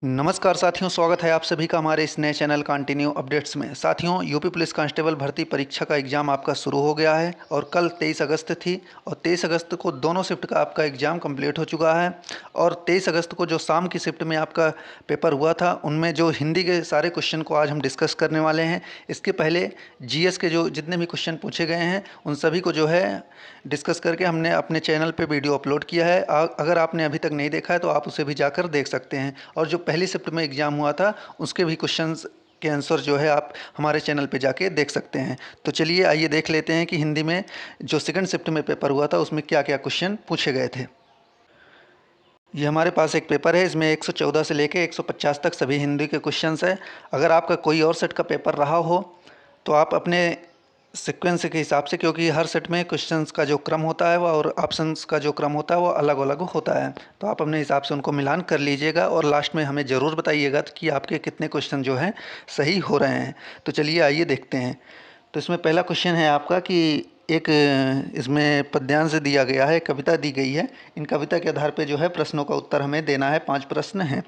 नमस्कार साथियों, स्वागत है आप सभी का हमारे इस नए चैनल कंटिन्यू अपडेट्स में। साथियों, यूपी पुलिस कांस्टेबल भर्ती परीक्षा का एग्ज़ाम आपका शुरू हो गया है और कल 23 अगस्त थी और 23 अगस्त को दोनों शिफ्ट का आपका एग्ज़ाम कंप्लीट हो चुका है। और 23 अगस्त को जो शाम की शिफ्ट में आपका पेपर हुआ था, उनमें जो हिंदी के सारे क्वेश्चन को आज हम डिस्कस करने वाले हैं। इसके पहले जीएस के जो जितने भी क्वेश्चन पूछे गए हैं, उन सभी को जो है डिस्कस करके हमने अपने चैनल पे वीडियो अपलोड किया है। अगर आपने अभी तक नहीं देखा है तो आप उसे भी जाकर देख सकते हैं। और जो पहली शिफ्ट में एग्ज़ाम हुआ था, उसके भी क्वेश्चंस के आंसर जो है आप हमारे चैनल पे जाके देख सकते हैं। तो चलिए आइए देख लेते हैं कि हिंदी में जो सेकंड शिफ्ट में पेपर हुआ था, उसमें क्या क्या क्वेश्चन पूछे गए थे। ये हमारे पास एक पेपर है, इसमें 114 से लेके 150 तक सभी हिंदी के क्वेश्चंस हैं। अगर आपका कोई और सेट का पेपर रहा हो तो आप अपने सीक्वेंस के हिसाब से, क्योंकि हर सेट में क्वेश्चंस का जो क्रम होता है वो और ऑप्शंस का जो क्रम होता है वो अलग अलग होता है, तो आप अपने हिसाब से उनको मिलान कर लीजिएगा और लास्ट में हमें ज़रूर बताइएगा कि आपके कितने क्वेश्चन जो हैं सही हो रहे हैं। तो चलिए आइए देखते हैं। तो इसमें पहला क्वेश्चन है आपका कि एक इसमें पद्यांश दिया गया है, कविता दी गई है। इन कविता के आधार पे जो है प्रश्नों का उत्तर हमें देना है। 5 प्रश्न हैं।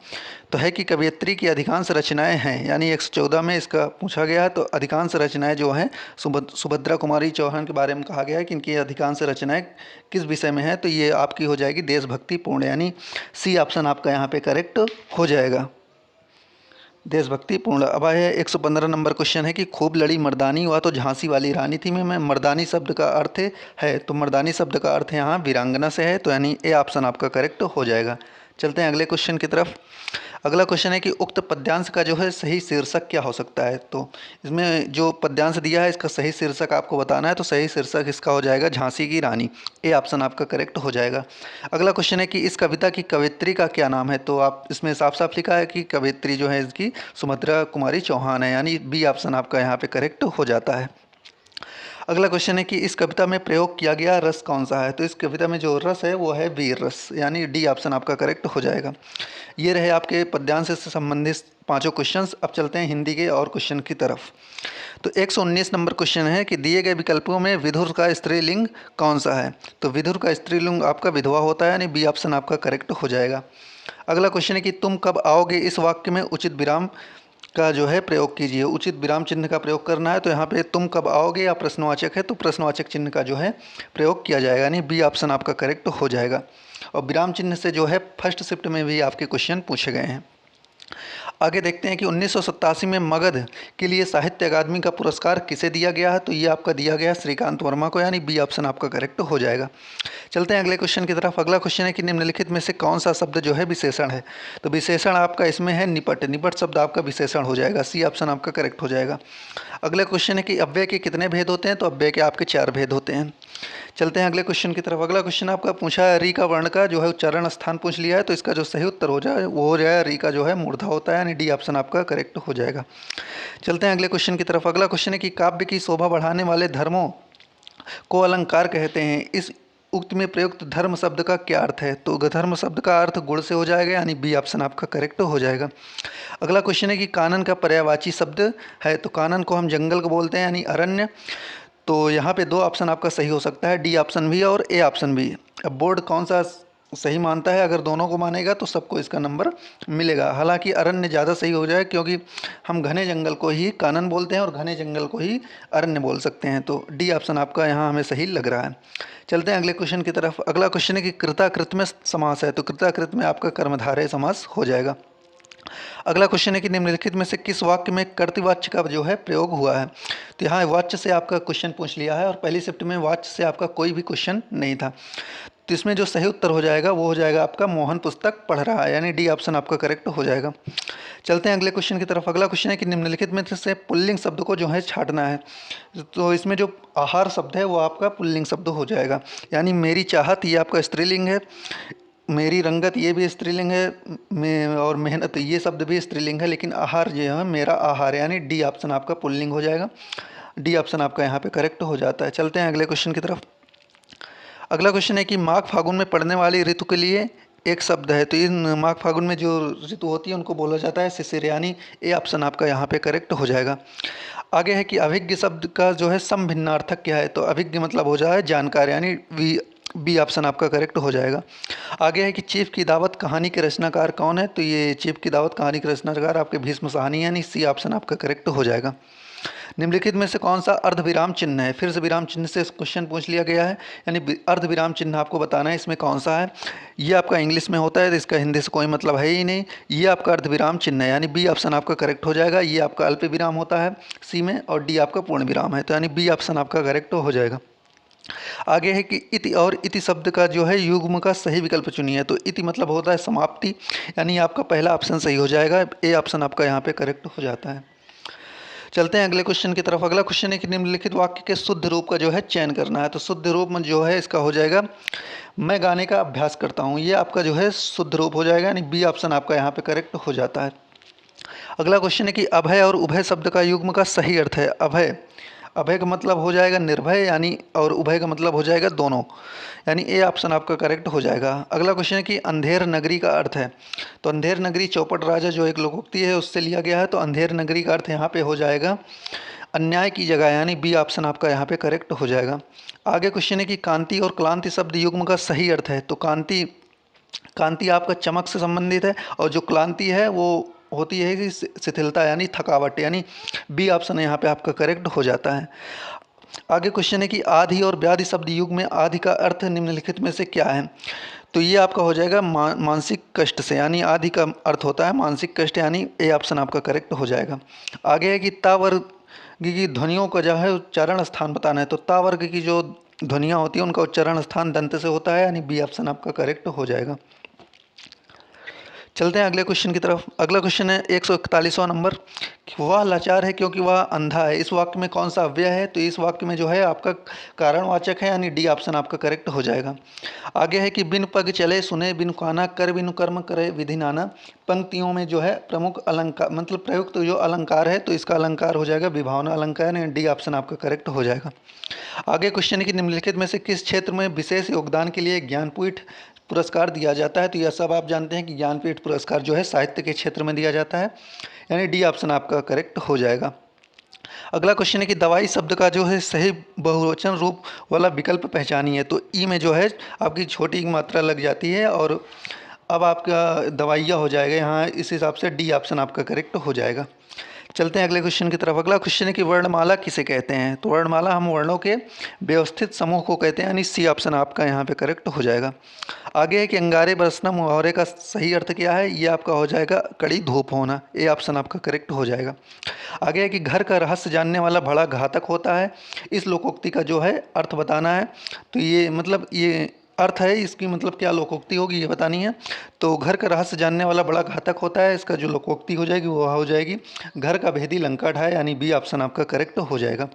तो है कि कवयित्री की अधिकांश रचनाएं हैं, यानी 114 में इसका पूछा गया है। तो अधिकांश रचनाएं जो हैं सुभद्रा कुमारी चौहान के बारे में कहा गया है कि इनकी अधिकांश रचनाएं किस विषय में है। तो ये आपकी हो जाएगी देशभक्ति पूर्ण, यानी सी ऑप्शन आपका यहाँ पे करेक्ट हो जाएगा, देशभक्ति पूर्ण। अब है 115 नंबर क्वेश्चन है कि खूब लड़ी मर्दानी हुआ तो झांसी वाली रानी थी में मर्दानी शब्द का अर्थ है, तो मर्दानी शब्द का अर्थ यहाँ वीरांगना से है, तो यानी ए ऑप्शन आपका करेक्ट हो जाएगा। चलते हैं अगले क्वेश्चन की तरफ। अगला क्वेश्चन है कि उक्त पद्यांश का जो है सही शीर्षक क्या हो सकता है। तो इसमें जो पद्यांश दिया है, इसका सही शीर्षक आपको बताना है। तो सही शीर्षक इसका हो जाएगा झांसी की रानी, ए ऑप्शन आपका करेक्ट हो जाएगा। अगला क्वेश्चन है कि इस कविता की कवयित्री का क्या नाम है। तो आप इसमें साफ साफ लिखा है कि कवयित्री जो है इसकी सुभद्रा कुमारी चौहान है, यानी बी ऑप्शन आपका यहाँ पे करेक्ट हो जाता है। अगला क्वेश्चन है कि इस कविता में प्रयोग किया गया रस कौन सा है। तो इस कविता में जो रस है वो है वीर रस, यानी डी ऑप्शन आपका करेक्ट हो जाएगा। ये रहे आपके पद्यांश से संबंधित पांचों क्वेश्चंस। अब चलते हैं हिंदी के और क्वेश्चन की तरफ। तो 119 नंबर क्वेश्चन है कि दिए गए विकल्पों में विधुर का स्त्रीलिंग कौन सा है। तो विधुर का स्त्रीलिंग आपका विधवा होता है, यानी बी ऑप्शन आपका करेक्ट हो जाएगा। अगला क्वेश्चन है कि तुम कब आओगे, इस वाक्य में उचित विराम का जो है प्रयोग कीजिए। उचित विराम चिन्ह का प्रयोग करना है। तो यहाँ पे तुम कब आओगे या प्रश्नवाचक है, तो प्रश्नवाचक चिन्ह का जो है प्रयोग किया जाएगा, यानी बी ऑप्शन आपका करेक्ट हो जाएगा। और विराम चिन्ह से जो है फर्स्ट शिफ्ट में भी आपके क्वेश्चन पूछे गए हैं। आगे देखते हैं कि 1987 में मगध के लिए साहित्य अकादमी का पुरस्कार किसे दिया गया है। तो ये आपका दिया गया श्रीकांत वर्मा को, यानी बी ऑप्शन आपका करेक्ट हो जाएगा। चलते हैं अगले क्वेश्चन की तरफ। अगला क्वेश्चन है कि निम्नलिखित में से कौन सा शब्द जो है विशेषण है। तो विशेषण आपका इसमें है निपट, निपट शब्द आपका विशेषण हो जाएगा, सी ऑप्शन आपका करेक्ट हो जाएगा। अगला क्वेश्चन है कि अव्यय के कितने भेद होते हैं। तो अव्यय के आपके 4 भेद होते हैं। चलते हैं अगले क्वेश्चन की तरफ। अगला क्वेश्चन आपका पूछा है री का वर्ण का जो है उच्चारण स्थान पूछ लिया है। तो इसका जो सही उत्तर हो जाए वो हो जाए री का जो है मूर्धा होता है, यानी डी ऑप्शन आपका करेक्ट हो जाएगा। चलते हैं अगले क्वेश्चन की तरफ। अगला क्वेश्चन है कि काव्य की शोभा बढ़ाने वाले धर्मों को अलंकार कहते हैं। इस उक्त में प्रयुक्त धर्म शब्द का क्या अर्थ है। तो धर्म शब्द का अर्थ गुण से हो जाएगा, यानी बी ऑप्शन आपका करेक्ट हो जाएगा। अगला क्वेश्चन है कि कानन का पर्यायवाची शब्द है। तो कानन को हम जंगल को बोलते हैं, यानी अरण्य। तो यहाँ पे 2 ऑप्शन आपका सही हो सकता है, डी ऑप्शन भी और ए ऑप्शन भी। अब बोर्ड कौन सा सही मानता है, अगर दोनों को मानेगा तो सबको इसका नंबर मिलेगा। हालांकि अरण्य ज़्यादा सही हो जाए, क्योंकि हम घने जंगल को ही कानन बोलते हैं और घने जंगल को ही अरण्य बोल सकते हैं। तो डी ऑप्शन आपका यहाँ हमें सही लग रहा है। चलते हैं अगले क्वेश्चन की तरफ। अगला क्वेश्चन है कि कृताकृत में समास है। तो कृताकृत में आपका कर्मधारय समास हो जाएगा। अगला क्वेश्चन है कि निम्नलिखित में से किस वाक्य में कर्तृवाच्य का जो है प्रयोग हुआ है। तो यहाँ वाच्य से आपका क्वेश्चन पूछ लिया है और पहली शिफ्ट में वाच्य से आपका कोई भी क्वेश्चन नहीं था। तो इसमें जो सही उत्तर हो जाएगा वो हो जाएगा आपका मोहन पुस्तक पढ़ रहा है, यानी डी ऑप्शन आपका करेक्ट हो जाएगा। चलते हैं अगले क्वेश्चन की तरफ। अगला क्वेश्चन है कि निम्नलिखित में से पुल्लिंग शब्द को जो है छांटना है। तो इसमें जो आहार शब्द है वो आपका पुल्लिंग शब्द हो जाएगा, यानी मेरी चाहत ये आपका स्त्रीलिंग है, मेरी रंगत ये भी स्त्रीलिंग है, और मेहनत ये शब्द भी स्त्रीलिंग है, लेकिन आहार जो है मेरा आहार, यानी डी ऑप्शन आपका पुल्लिंग हो जाएगा। डी ऑप्शन आपका यहाँ पे करेक्ट हो जाता है। चलते हैं अगले क्वेश्चन की तरफ। अगला क्वेश्चन है कि माघ फागुन में पड़ने वाली ऋतु के लिए एक शब्द है। तो इन माघ फागुन में जो ऋतु होती है उनको बोला जाता है शिशिर, यानी ए ऑप्शन आपका यहाँ पे करेक्ट हो जाएगा। आगे है कि अभिज्ञ शब्द का जो है समभिन्नार्थक क्या है। तो अभिज्ञ मतलब हो जाए जानकार, यानी बी ऑप्शन आपका करेक्ट हो जाएगा। आगे है कि चीफ की दावत कहानी के रचनाकार कौन है, तो ये चीफ की दावत कहानी के रचनाकार आपके भीष्म साहनी, यानी सी ऑप्शन आपका करेक्ट हो जाएगा। निम्नलिखित में से कौन सा अर्धविराम चिन्ह है, फिर से विराम चिन्ह से क्वेश्चन पूछ लिया गया है, यानी अर्धविराम चिन्ह आपको बताना है इसमें कौन सा है। ये आपका इंग्लिश में होता है तो इसका हिंदी से कोई मतलब है ही नहीं। ये आपका अर्धविराम चिन्ह है, यानी बी ऑप्शन आपका करेक्ट हो जाएगा। ये आपका अल्प विराम होता है सी में, और डी आपका पूर्ण विराम है, तो यानी बी ऑप्शन आपका करेक्ट हो जाएगा। आगे है कि इति और इति शब्द का जो है युग्म का सही विकल्प चुनिए, तो इति मतलब होता है समाप्ति, यानी आपका पहला ऑप्शन सही हो जाएगा, ए ऑप्शन आपका यहाँ पे करेक्ट हो जाता है। चलते हैं अगले क्वेश्चन की तरफ। अगला क्वेश्चन है कि निम्नलिखित वाक्य के शुद्ध रूप का जो है चयन करना है, तो शुद्ध रूप में जो है इसका हो जाएगा मैं गाने का अभ्यास करता हूँ, ये आपका जो है शुद्ध रूप हो जाएगा, यानी बी ऑप्शन आपका यहाँ पे करेक्ट हो जाता है। अगला क्वेश्चन है कि अभय और उभय शब्द का युग्म का सही अर्थ है। अभय, अभय का मतलब हो जाएगा निर्भय, यानी और उभय का मतलब हो जाएगा दोनों, यानी ए ऑप्शन आपका करेक्ट हो जाएगा। अगला क्वेश्चन है कि अंधेर नगरी का अर्थ है, तो अंधेर नगरी चौपट राजा जो एक लोकोक्ति है उससे लिया गया है, तो अंधेर नगरी का अर्थ यहाँ पे हो जाएगा अन्याय की जगह, यानी बी ऑप्शन आपका यहाँ पे करेक्ट हो जाएगा। आगे क्वेश्चन है कि कांति और क्लांति शब्द युग्म का सही अर्थ है, तो कांति, कांति आपका चमक से संबंधित है, और जो क्लांति है वो होती है कि शिथिलता यानी थकावट, यानी बी ऑप्शन यहाँ पे आपका करेक्ट हो जाता है। आगे क्वेश्चन है कि आधि और व्याधि शब्द युग में आधि का अर्थ निम्नलिखित में से क्या है, तो ये आपका हो जाएगा मानसिक कष्ट से, यानी आधि का अर्थ होता है मानसिक कष्ट, यानी ए ऑप्शन आपका करेक्ट हो जाएगा। आगे है कि ता वर्ग की ध्वनियों का जो है उच्चारण स्थान बताना है, तो ता वर्ग की जो ध्वनियाँ होती हैं उनका उच्चारण स्थान दंत से होता है, यानी बी ऑप्शन आपका करेक्ट हो जाएगा। चलते हैं अगले क्वेश्चन की तरफ। अगला क्वेश्चन है 141वां नंबर, वह लाचार है क्योंकि वह अंधा है, इस वाक्य में कौन सा अव्यय है, तो इस वाक्य में जो है आपका कारणवाचक है, यानी डी ऑप्शन आपका करेक्ट हो जाएगा। आगे है कि बिन पग चले सुने बिन खाना कर बिन कर्म करे विधि नाना, पंक्तियों में जो है प्रमुख अलंकार मतलब प्रयुक्त जो अलंकार है, तो इसका अलंकार हो जाएगा विभावना अलंकार, यानी डी ऑप्शन आपका करेक्ट हो जाएगा। आगे क्वेश्चन है कि निम्नलिखित में से किस क्षेत्र में विशेष योगदान के लिए ज्ञानपीठ पुरस्कार दिया जाता है, तो यह सब आप जानते हैं कि ज्ञानपीठ पुरस्कार जो है साहित्य के क्षेत्र में दिया जाता है, यानी डी ऑप्शन आपका करेक्ट हो जाएगा। अगला क्वेश्चन है कि दवाई शब्द का जो है सही बहुवचन रूप वाला विकल्प पहचानिए, तो ई में जो है आपकी छोटी मात्रा लग जाती है और अब आपका दवाइया हो जाएगा यहाँ, इस हिसाब से डी ऑप्शन आपका करेक्ट हो जाएगा। चलते हैं अगले क्वेश्चन की तरफ। अगला क्वेश्चन है कि वर्णमाला किसे कहते हैं, तो वर्णमाला हम वर्णों के व्यवस्थित समूह को कहते हैं, यानी सी ऑप्शन आपका यहाँ पे करेक्ट हो जाएगा। आगे है कि अंगारे बरसना मुहावरे का सही अर्थ क्या है, ये आपका हो जाएगा कड़ी धूप होना, ए ऑप्शन आपका करेक्ट हो जाएगा। आगे है कि घर का रहस्य जानने वाला बड़ा घातक होता है, इस लोकोक्ति का जो है अर्थ बताना है, तो ये मतलब ये अर्थ है, इसकी मतलब क्या लोकोक्ति होगी ये बतानी है। तो घर का रहस्य जानने वाला बड़ा घातक होता है, इसका जो लोकोक्ति हो जाएगी वो हो जाएगी घर का भेदी लंका ढाए, यानी बी ऑप्शन आपका करेक्ट हो जाएगा।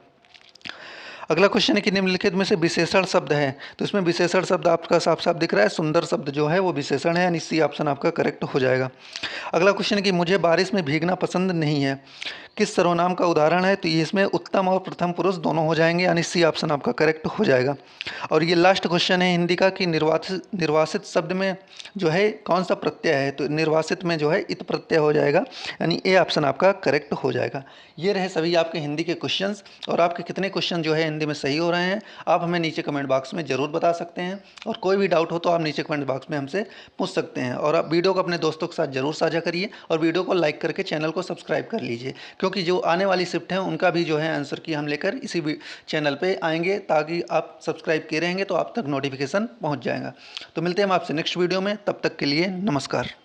अगला क्वेश्चन है कि निम्नलिखित में से विशेषण शब्द है, तो इसमें विशेषण शब्द आपका साफ साफ दिख रहा है, सुंदर शब्द जो है वो विशेषण है, यानी सी ऑप्शन आपका करेक्ट हो जाएगा। अगला क्वेश्चन है कि मुझे बारिश में भीगना पसंद नहीं है, किस सर्वनाम का उदाहरण है, तो ये इसमें उत्तम और प्रथम पुरुष दोनों हो जाएंगे, यानी सी ऑप्शन आपका करेक्ट हो जाएगा। और ये लास्ट क्वेश्चन है हिंदी का कि निर्वासित शब्द में जो है कौन सा प्रत्यय है, तो निर्वासित में जो है इत प्रत्यय हो जाएगा, यानी ए ऑप्शन आपका करेक्ट हो जाएगा। ये रहे सभी आपके हिंदी के क्वेश्चंस, और आपके कितने क्वेश्चन जो है हिंदी में सही हो रहे हैं आप हमें नीचे कमेंट बॉक्स में ज़रूर बता सकते हैं, और कोई भी डाउट हो तो आप नीचे कमेंट बॉक्स में हमसे पूछ सकते हैं। और आप वीडियो को अपने दोस्तों के साथ ज़रूर साझा करिए, और वीडियो को लाइक करके चैनल को सब्सक्राइब कर लीजिए, क्योंकि जो आने वाली शिफ्ट है उनका भी जो है आंसर की हम लेकर इसी चैनल पर आएंगे, ताकि आप सब्सक्राइब किए रहेंगे तो आप तक नोटिफिकेशन पहुँच जाएगा। तो मिलते हैं हम आपसे नेक्स्ट वीडियो में, तब तक के लिए नमस्कार।